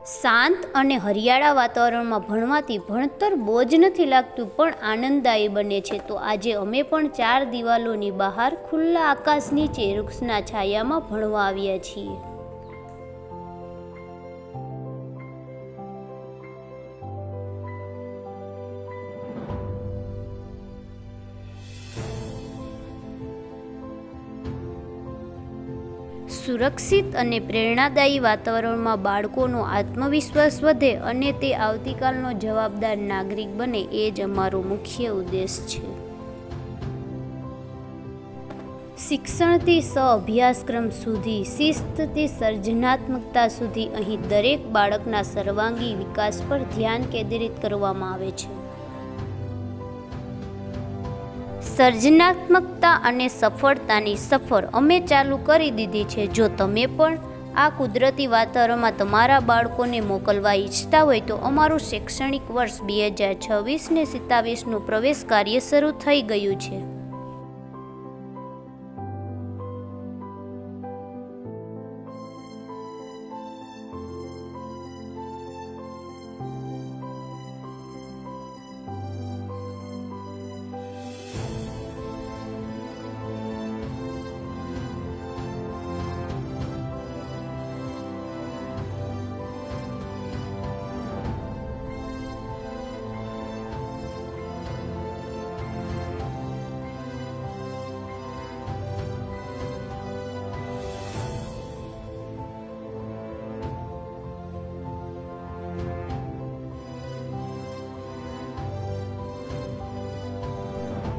શાંત અને હરિયાળા વાતાવરણમાં ભણવાથી ભણતર બોજ નથી લાગતું પણ આનંદદાયી બને છે. તો આજે અમે પણ 4 દિવાલોની બહાર ખુલ્લા આકાશ નીચે વૃક્ષના છાયામાં ભણવા આવ્યા છીએ. સુરક્ષિત અને પ્રેરણાદાયી વાતાવરણમાં બાળકોનો આત્મવિશ્વાસ વધે અને તે આવતીકાલનો જવાબદાર નાગરિક બને એ જ અમારો મુખ્ય ઉદ્દેશ છે. શિક્ષણથી સહ-અભ્યાસક્રમ સુધી, શિસ્તથી સર્જનાત્મકતા સુધી અહીં દરેક બાળકના સર્વાંગી વિકાસ પર ધ્યાન કેન્દ્રિત કરવામાં આવે છે. સર્જનાત્મકતા અને સફળતાની સફર અમે ચાલુ કરી દીધી છે. જો તમે પણ આ કુદરતી વાતાવરણમાં તમારા બાળકોને મોકલવા ઈચ્છતા હોય તો અમારું શૈક્ષણિક વર્ષ 2026 ને 27નું પ્રવેશ કાર્ય શરૂ થઈ ગયું છે.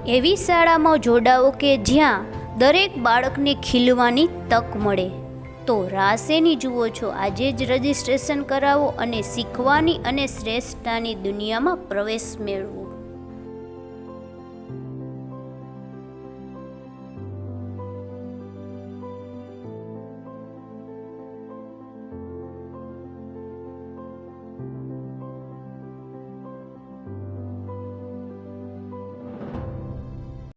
એવી શાળામાં જોડાઓ કે જ્યાં દરેક બાળકને ખીલવાની તક મળે. તો રાહ શેની જુઓ છો? આજે જ રજીસ્ટ્રેશન કરાવો અને શીખવાની અને શ્રેષ્ઠતાની દુનિયામાં પ્રવેશ મેળવો.